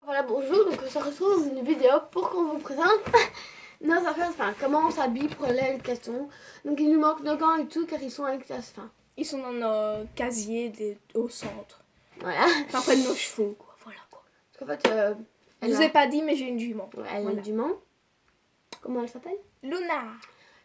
Voilà, bonjour, donc on se retrouve dans une vidéo pour qu'on vous présente nos affaires, enfin comment on s'habille pour l'éducation. Donc il nous manque nos gants et tout car ils sont à l'éducation. Enfin, ils sont dans nos casiers au centre. voilà. Enfin, près de nos chevaux, quoi. Voilà, quoi. Parce qu'en fait, je vous ai pas dit, mais j'ai une jument. Ouais, elle a une jument. Comment elle s'appelle? Luna.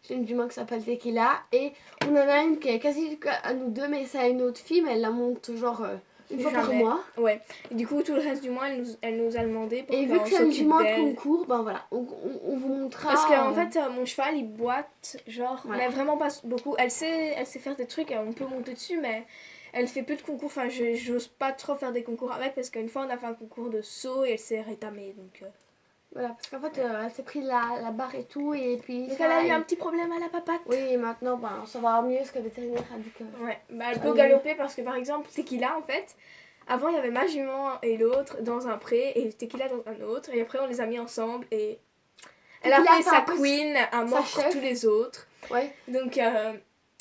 J'ai une jument qui s'appelle Tequila et on en a une qui est quasi à nous deux, mais c'est à une autre fille, mais elle la monte genre une fois par mois. Ouais. Et du coup, tout le reste du mois, elle nous a demandé pour et vu que c'est une jument de concours, ben voilà, on vous montrera. Parce qu'en fait, mon cheval, il boite, genre, mais vraiment pas beaucoup. Elle sait faire des trucs, on peut monter dessus, mais elle fait plus de concours. Enfin, j'ose pas trop faire des concours avec, parce qu'une fois, on a fait un concours de saut et elle s'est rétamée, donc... Voilà, parce qu'en fait, elle s'est pris la barre et tout, et puis... Donc elle a eu un petit problème à la papate. Oui, et maintenant, ben, ça va mieux, ce que le vétérinaire a dit que... Ouais, bah elle peut galoper, parce que par exemple, Tequila, en fait, avant, il y avait ma jument et l'autre dans un pré, et Tequila dans un autre, et après, on les a mis ensemble, et... Elle a fait sa queen à mordre tous les autres. Ouais. Donc...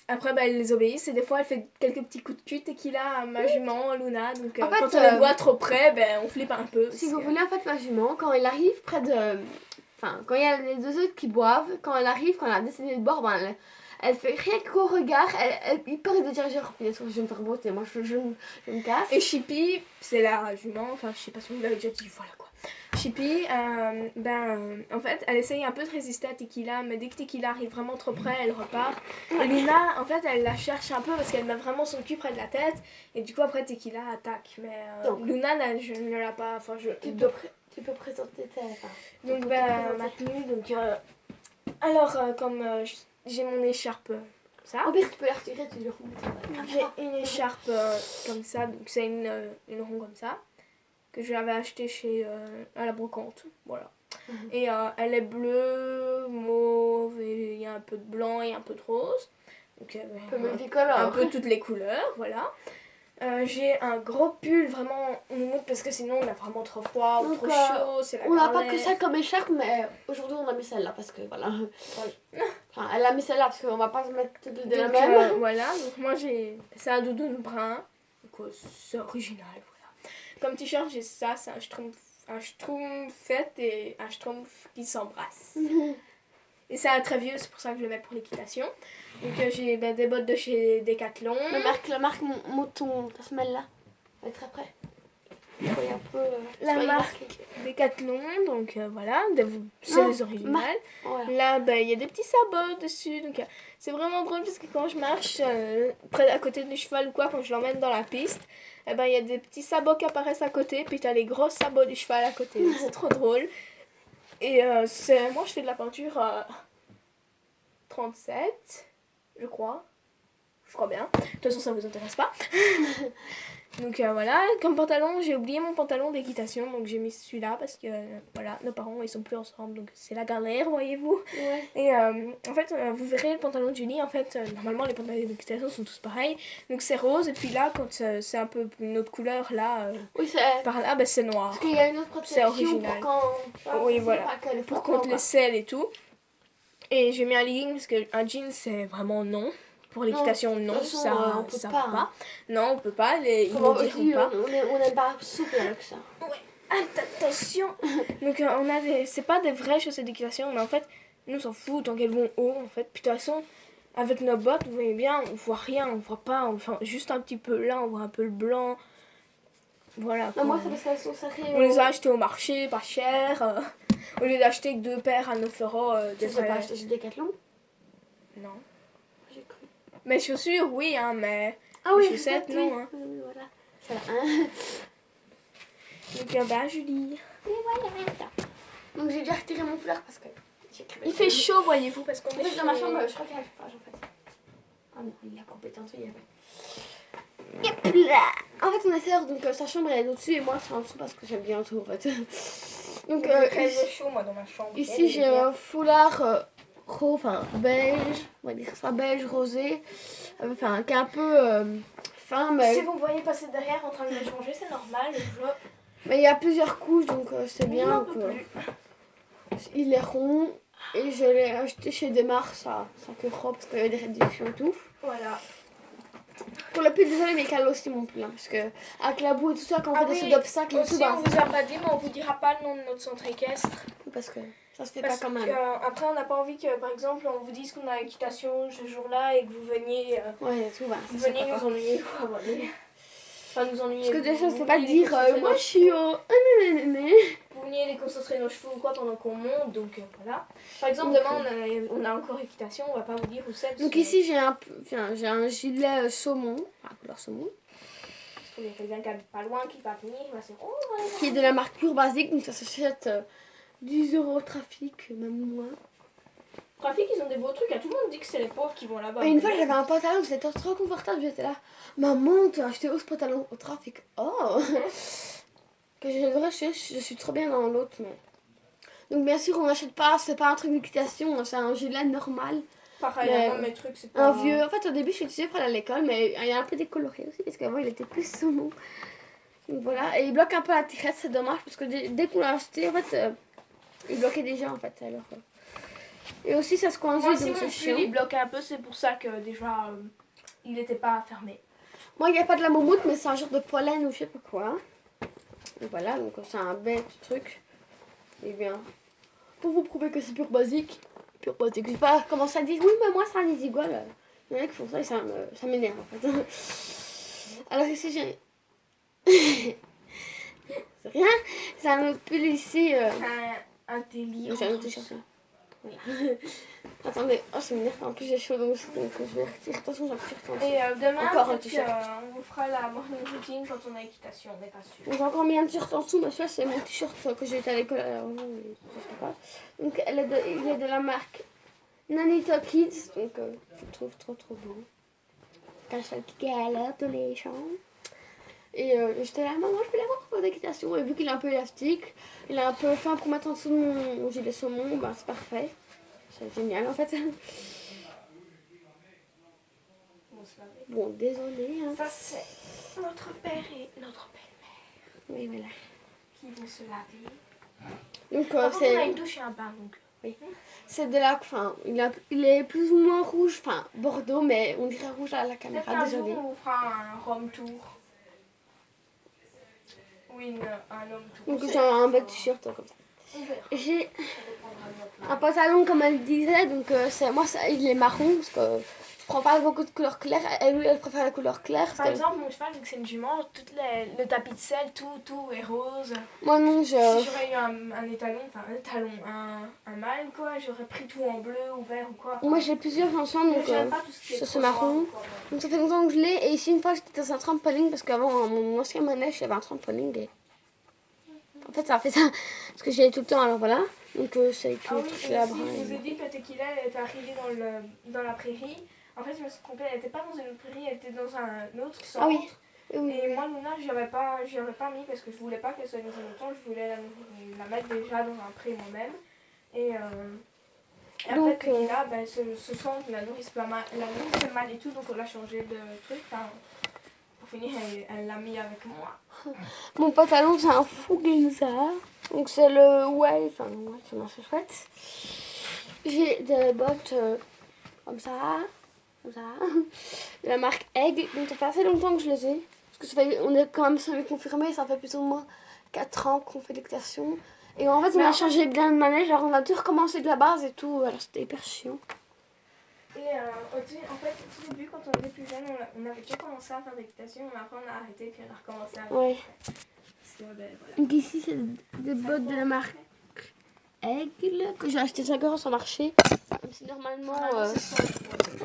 Après, bah, elle les obéit et des fois, elle fait quelques petits coups de cul Tequila à ma jument, Luna. Donc, en fait, quand on les voit trop près, ben, on flippe un peu. Si vous voulez, en fait, ma jument, quand elle arrive près de... Enfin, quand il y a les deux autres qui boivent, quand elle arrive, quand elle a décidé de boire, ben, elle fait rien qu'au regard, il paraît de dire genre, bien sûr, je vais me faire botter, moi, je me casse. Et Chippy, c'est la jument, enfin, je sais pas si vous l'avez déjà dit, voilà quoi. Chippy, en fait, elle essaye un peu de résister à Tequila, mais dès que Tequila arrive vraiment trop près, elle repart. Et Luna, en fait, elle la cherche un peu parce qu'elle met vraiment son cul près de la tête, et du coup, après, Tequila attaque. Mais Luna, je ne l'a pas, enfin, Tu peux présenter ta... Donc, ma tenue, donc... alors, comme j'ai mon écharpe comme ça... Au pire, tu peux la retirer, tu lui remontes. J'ai une écharpe comme ça, donc c'est une ronde comme ça, que je l'avais achetée à la brocante, voilà. Et elle est bleue, mauve, et il y a un peu de blanc et un peu de rose. Donc, un peu toutes les couleurs, voilà. J'ai un gros pull vraiment moumoute parce que sinon on a vraiment trop froid ou trop chaud, c'est la on n'a pas que ça comme écharpe, mais aujourd'hui on a mis celle-là parce que voilà. Enfin, elle a mis celle-là parce qu'on va pas se mettre toutes les deux la même. Voilà, donc moi c'est un doudoune brun, donc c'est original, voilà. Comme t-shirt j'ai ça, c'est un schtroumpfette et un schtroumpf qui s'embrasse. Et c'est un très vieux, c'est pour ça que je le mets pour l'équitation. Donc j'ai des bottes de chez Decathlon. La marque Mouton, ta semelle-là. Elle est très près. Un peu, la marque Decathlon, donc voilà, c'est les originales. Là, il y a des petits sabots dessus, donc c'est vraiment drôle parce que quand je marche à côté du cheval ou quoi, quand je l'emmène dans la piste, il y a des petits sabots qui apparaissent à côté, puis tu as les gros sabots du cheval à côté. C'est trop drôle. Et moi, je fais de la peinture à 37, je crois. Je crois bien. De toute façon, ça vous intéresse pas. Donc voilà, comme pantalon, j'ai oublié mon pantalon d'équitation, donc j'ai mis celui-là parce que voilà, nos parents ils sont plus ensemble, donc c'est la galère, voyez-vous. Ouais. Et en fait, vous verrez le pantalon de Julie, en fait, normalement les pantalons d'équitation sont tous pareils, donc c'est rose, et puis là, quand c'est un peu une autre couleur, là, par là, c'est noir. Parce qu'il y a une autre protection, c'est original. Oui, voilà, pour contre les selles et tout. Et j'ai mis un legging parce qu'un jean c'est vraiment non. Pour l'équitation, non, ça va pas. Non, on peut pas, ils ne diront pas. On n'est pas souple avec ça. Ouais, attention. Donc, c'est pas des vraies chaussettes d'équitation, mais en fait, nous on s'en fout tant qu'elles vont haut, en fait. Puis de toute façon, avec nos bottes, vous voyez bien, on voit rien, on voit pas, enfin, juste un petit peu là, on voit un peu le blanc. Voilà. Non, moi, c'est parce qu'elles sont sacrées. On les a achetées au marché, pas cher. Au lieu d'acheter que 2 paires à 9 €. Tu les as pas achetées chez Decathlon? Non. J'ai cru. Mes chaussures, oui, hein, mais les chaussettes, non. Hein. Oui, voilà. Donc, Julie. Et voilà. Donc, j'ai déjà retiré mon foulard parce que il fait chaud, voyez-vous, parce qu'on est dans ma chambre, je crois qu'il y a chauffage, en fait. Ah non, il a coupé tantôt, il y avait. En fait, on est sœurs, donc sa chambre elle est au-dessus et moi je suis en dessous parce que j'aime bien tout en fait. Donc, chaud, moi, dans ma chambre. Ici, j'ai un foulard beige, on va dire ça, beige rosé, enfin qui est un peu fin. Mais... Si vous me voyez passer derrière en train de le changer, c'est normal. Mais il y a plusieurs couches, donc c'est bien. Il est rond et je l'ai acheté chez Demar, ça fait robe parce qu'il y a des réductions et tout. Voilà. Pour le pull, désolé, mais cale aussi mon pull, hein, parce que avec la boue et tout ça, quand on fait des sauts d'obstacles et tout, on vous a pas dit, mais on vous dira pas le nom de notre centre équestre. Parce que ça se fait Parce pas quand même. que, après, on n'a pas envie que, par exemple, on vous dise qu'on a équitation ce jour-là et que vous veniez, Ouais, tout va. vous veniez nous ennuyer. Quoi, voilà. Enfin, nous ennuyer. Parce que déjà, vous c'est pas veniez dire déconcentrer moi nos je suis cheveux. au. Vous veniez déconcentrer nos cheveux ou quoi pendant qu'on monte, donc voilà. Par exemple, Donc, demain, on a encore équitation, on va pas vous dire où c'est. parce Donc que- ici, j'ai un gilet saumon, couleur saumon, Parce qu'il y a quelqu'un qui habite pas loin qui va venir, il va se dire oh, ouais, qui est de la marque Pure Basique, donc ça s'achète 10 € au trafic, même moins. Trafic, ils ont des beaux trucs. Tout le monde dit que c'est les pauvres qui vont là-bas. Et une fois, j'avais un pantalon, c'était trop confortable, j'étais là. Maman, tu as acheté où ce pantalon au trafic? Oh Que je devrais acheter, je suis trop bien dans l'autre, mais. Donc bien sûr, on n'achète pas, c'est pas un truc d'équitation, c'est un gilet normal. Pareil, Mais, moi, mes trucs, c'est pas. Un vieux. En fait, au début, je l'utilisais pour aller à l'école, mais il est un peu décoloré aussi, parce qu'avant, il était plus saumon. Donc voilà, et il bloque un peu la tirette, c'est dommage, parce que dès qu'on l'a acheté, en fait, il bloquait déjà, en fait. Alors, et aussi, ça se coince, Moi, donc si c'est mon chiant. pull il bloque un peu, c'est pour ça que déjà il n'était pas fermé. Moi, il n'y a pas de la moumoute, mais c'est un genre de pollen ou je sais pas quoi. Et voilà, donc c'est un bête truc. Et bien, pour vous prouver que c'est pure basique, je vais pas commencer à dire oui, mais moi, c'est un Easygoal. Il y en a qui font ça et ça m'énerve en fait. Alors ici, j'ai. C'est rien, c'est un autre pull ici. Un délire. J'ai un autre t-shirt là. Voilà. Attendez, oh, ça m'énerve, en plus j'ai chaud donc je vais retirer. Attention, j'ai un t-shirt en dessous. Et demain, Encore un peut-être t-shirt. on vous fera la morning routine quand on a équitation, on n'est pas sûr. Donc j'ai encore mis un t-shirt en dessous, mais celui-là c'est mon t-shirt que j'ai été à l'école avant, mais je sais pas. Donc il est de la marque Nanita Kids, donc je trouve trop beau. Quand je qui galope dans les champs. Et j'étais là, maman, je peux l'avoir pour d'équitation. Et vu qu'il est un peu élastique, il est un peu fin pour mettre en dessous de mon gilet saumon, ben c'est parfait. C'est génial en fait. Bon, désolé. Hein. Ça, c'est notre père et notre belle-mère Oui, voilà. qui vont se laver. Donc Par contre, on a c'est. une douche et un bain, donc. C'est de la. Enfin, il est plus ou moins rouge, enfin bordeaux, mais on dirait rouge à la Peut-être caméra, qu'un jour, désolé. on vous fera un home tour. Oui, un home tour. Donc j'ai un bel t-shirt comme ça. On verra. J'ai un pantalon comme elle disait, donc il est marron parce que je prends pas beaucoup de couleurs claires. Elle préfère la couleur claire. Par exemple, mon cheval, vu que c'est une jument, le tapis de sel, tout est rose. Moi non, Si j'aurais eu un mâle, quoi, j'aurais pris tout en bleu ou vert ou quoi. Moi j'ai plusieurs ensemble, donc J'aime pas tout ce qui est ça trop c'est marron. noir, quoi. Donc ça fait longtemps que je l'ai. Et ici une fois j'étais dans un trampoline parce qu'avant mon ancien manège j'avais un trampoline. Et... En fait ça a fait ça parce que j'y allais tout le temps, alors voilà. Donc c'est tout Ah le oui, truc et là. aussi, je vous ai dit que Tequila, elle était arrivée dans la prairie. En fait, je me suis trompée, elle n'était pas dans une autre prairie, elle était dans un autre centre. Ah oui. Oui. Et moi, Luna, j'y avais pas mis parce que je voulais pas qu'elle soit dans un autre centre, je voulais la mettre déjà dans un pré moi-même. Et après, Donc, Tequila, ce centre, la nourrice mal et tout, donc on l'a changé de truc. Enfin, pour finir, elle l'a mis avec moi. Mon pantalon c'est un Fugenza. Donc c'est le ouais, c'est assez chouette. J'ai des bottes comme ça, de la marque Egg. Donc ça fait assez longtemps que je les ai. Parce que on est quand même semi-confirmé, ça fait plus ou moins 4 ans qu'on fait l'équitation. Et en fait on a changé bien de manège, alors on a tout recommencé de la base et tout, alors c'était hyper chiant. Et en fait, au début, quand on était plus jeune, on avait déjà commencé à faire de l'équitation, mais après on a arrêté puis on a recommencé à faire. Ouais. Parce que, voilà. Donc ici c'est des bottes de la marque Aigle que j'ai acheté 5 € sur le marché. C'est normalement.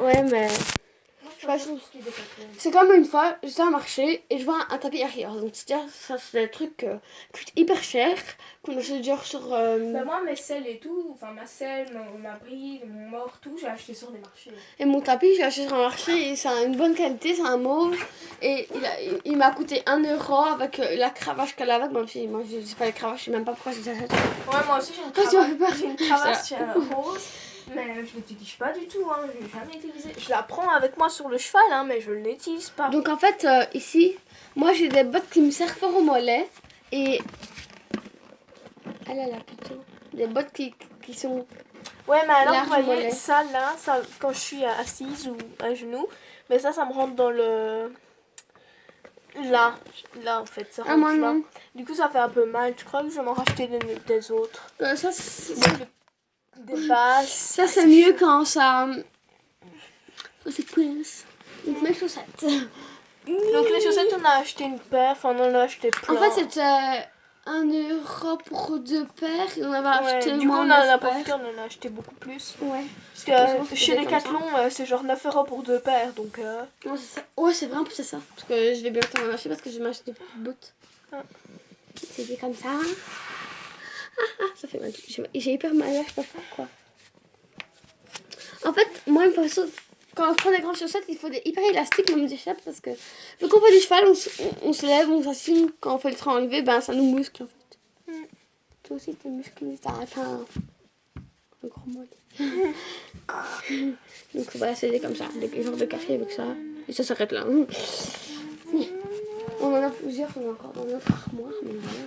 Ouais, mais. C'est comme une fois, j'étais à marché et je vois un tapis arrière. Donc ça c'est des trucs qui coûtent hyper cher, qu'on achète genre sur. Moi, mes selles et tout, enfin ma selle, ma bride, mon mort, tout, j'ai acheté sur des marchés. Et mon tapis, j'ai acheté sur un marché et c'est une bonne qualité, c'est un mauve. Et il m'a coûté 1 € avec la cravache qu'elle avait. Même si moi je sais pas les cravaches, je sais même pas pourquoi je les achète. Ouais, moi aussi j'ai une Tu m'as fait peur. cravache rose. Mais je l'utilise pas du tout, hein. Je l'ai jamais utilisé. Je la prends avec moi sur le cheval, hein, mais je ne l'utilise pas. Donc en fait, ici, moi j'ai des bottes qui me servent fort au mollet. Et. Ah là là, plutôt. Des bottes qui sont. Ouais, mais alors, larges vous au voyez, mollet. ça là, quand je suis assise ou à genoux, mais ça me rentre dans le Là en fait, ça Ah, moi rentre là. non. Du coup, ça fait un peu mal. Je crois que je vais m'en racheter des autres. Ça, c'est Des bases. ça, c'est mieux quand ça. Quand c'est coince. Donc, mes chaussettes. Donc les chaussettes, on a acheté une paire, enfin on en a acheté plein. En fait, c'était 1 € pour 2 paires. Et on avait acheté Du coup, on en moins a 9 profité, paires. on en a acheté beaucoup plus. Ouais. Parce Parce que que chez c'était comme Decathlon, c'est genre 9 € pour 2 paires. Donc, Ouais, c'est ça. Ouais, c'est vrai, en plus, c'est ça. Parce que je vais bientôt m'en acheter parce que je vais m'acheter des petites bottes. Ah. C'était comme ça. Ça fait mal. J'ai hyper mal là, je sais pas pourquoi. En fait, moi, il me faut quand on prend des grandes chaussettes, il faut des hyper élastiques, même des chapeaux, parce que vu qu'on fait du cheval, on se lève, on s'assied, quand on fait le train enlevé, ben ça nous muscle en fait. Toi aussi, t'es musclé, t'as un gros mollet. Donc voilà, c'est comme ça, des genres de café avec ça, et ça s'arrête là. On en a plusieurs, on a encore dans notre armoire, mais voilà.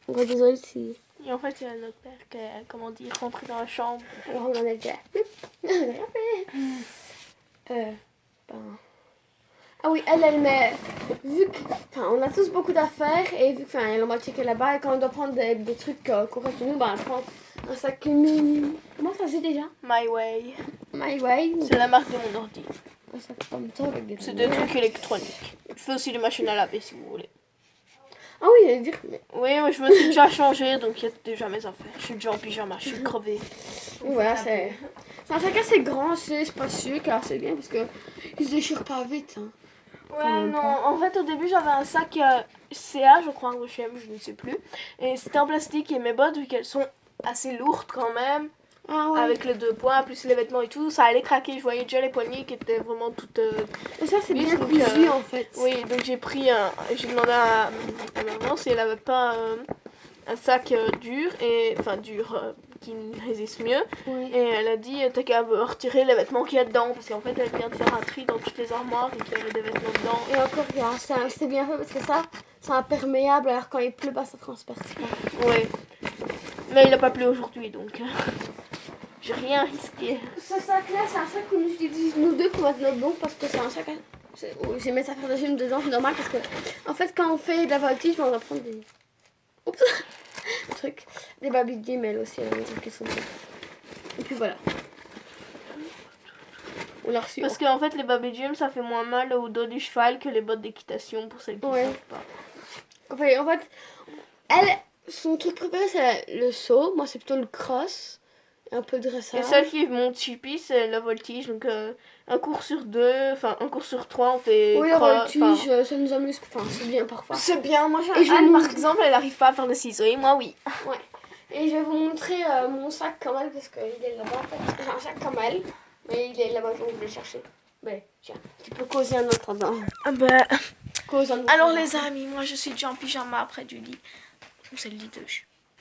Ouais, désolé si. Et en fait, il y a notre père qui est, comment dire, rentré dans la chambre. Alors on en a déjà. On a rien fait. Ben. Ah oui, elle met. Vu que. Enfin, on a tous beaucoup d'affaires et vu que. Enfin, il y a la moitié qui est là-bas et quand on doit prendre des trucs qu'on reste chez nous, ben elle prend un sac mini. Comment ça se dit déjà? My Way. My Way. C'est la marque de mon ordi. Un sac comme ça avec des. C'est des trucs électroniques. Je fais aussi des machines à laver si vous voulez. Ah oui, j'allais dire. Mais... Oui, moi je me suis déjà changée donc il y a déjà mes affaires. Je suis déjà en pyjama, je suis crevée. Voilà, c'est un sac assez grand, c'est spacieux car c'est bien parce que il se déchire pas vite. Hein. Ouais, non, en fait au début j'avais un sac CA, je crois, ou HM, je ne sais plus. Et c'était en plastique et mes bottes, vu qu'elles sont assez lourdes quand même, Ah ouais. avec les 2 poids, plus les vêtements et tout, ça allait craquer. Je voyais déjà les poignées qui étaient vraiment toutes... Et ça, c'est bien donc, cousu en fait. Oui, donc j'ai demandé à maman si elle avait pas un sac dur, qui résiste mieux. Ouais. Et elle a dit, t'as qu'à retirer les vêtements qu'il y a dedans, parce qu'en fait elle vient de faire un tri dans toutes les armoires et qu'il y avait des vêtements dedans. Et encore, regarde, c'est bien fait parce que ça, c'est imperméable, alors quand il pleut, bah, ça transperce pas. Ouais. Mais il a pas plu aujourd'hui, donc j'ai rien risqué. Ce sac-là, c'est un sac qu'on utilise nous deux pour mettre nos bons parce que c'est un sac où j'ai mes affaires de gym dedans, c'est normal parce que, en fait, quand on fait de la voltige, on va prendre des... Oups un truc, des baby gym, elles aussi, à la maison qui sont bien. Et puis voilà. On l'a reçu. Parce qu'en fait, les baby gym, ça fait moins mal au dos du cheval que les bottes d'équitation, pour celles qui ne savent pas. En fait, elle, son truc préféré, c'est le saut. Moi, c'est plutôt le cross. Et un peu de dressage. Et celle qui monte chippie, c'est la voltige. Donc, un cours sur 2, enfin, un cours sur 3, on fait. Oui, la voltige, ça nous amuse. Enfin, c'est bien parfois. C'est bien. Moi, Et Anne, par exemple, elle n'arrive pas à faire le ciseau. Et moi, oui. Ouais. Et je vais vous montrer mon sac comme elle, parce qu'il est là-bas. En fait, j'ai un sac comme elle. Mais il est là-bas, donc je vais le chercher. Mais tiens, tu peux causer un autre dedans. Cause un autre. Alors, les amis, moi, je suis déjà en pyjama près du lit. C'est le lit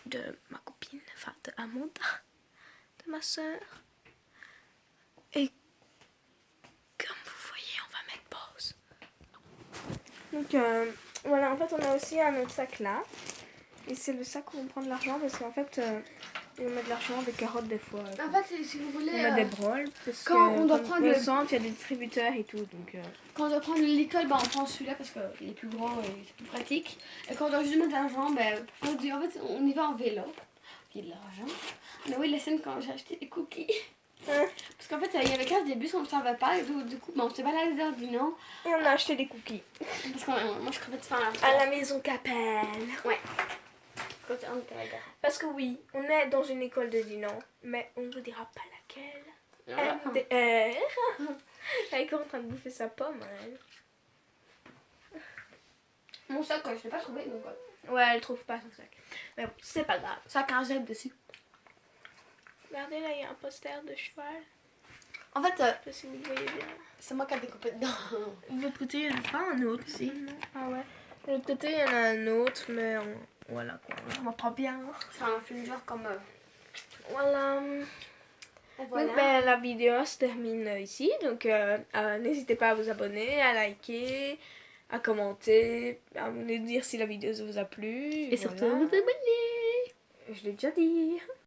de ma copine, enfin, de Amanda, de ma soeur. Et comme vous voyez, on va mettre pause. Donc, voilà, en fait, on a aussi un autre sac là. Et c'est le sac où on prend de l'argent parce qu'en fait, on met de l'argent, des carottes des fois. En fait, si vous voulez. On met des broles. Parce quand que, on doit prendre le centre, il y a des distributeurs et tout. Donc, quand on doit prendre l'école, bah, on prend celui-là parce qu'il est plus grand et c'est plus pratique. Et quand on doit juste mettre de l'argent, ben, en fait, on y va en vélo. Il y a de l'argent. Mais oui, la scène quand j'ai acheté des cookies. Parce qu'en fait, il y avait 15 des bus, on ne savait pas. Et du coup, on s'est baladé dans le dîner. et on a acheté des cookies. Parce que moi, je crevais de faim À la maison Capelle. Ouais. Quand on était à la gare. Parce que oui, on est dans une école de Dinan, mais on ne vous dira pas laquelle. Voilà. MDR. Elle est en train de bouffer sa pomme. Mon sac, je ne l'ai pas trouvé. Donc, Ouais, elle trouve pas son sac. Mais bon, c'est pas grave. sac à un jet dessus. Regardez là, il y a un poster de cheval. En fait, Je sais pas si vous le voyez bien. c'est moi qui ai découpé dedans. De l'autre côté, il n'y en a pas un autre. Si. Non. Ah ouais. De l'autre côté, il y en a un autre, mais voilà quoi. On voit pas bien. C'est un film genre comme. Voilà. Et voilà. Donc, ben, la vidéo se termine ici. Donc, n'hésitez pas à vous abonner, à liker, à commenter, à nous dire si la vidéo vous a plu. Et surtout, vous abonner. Je l'ai déjà dit.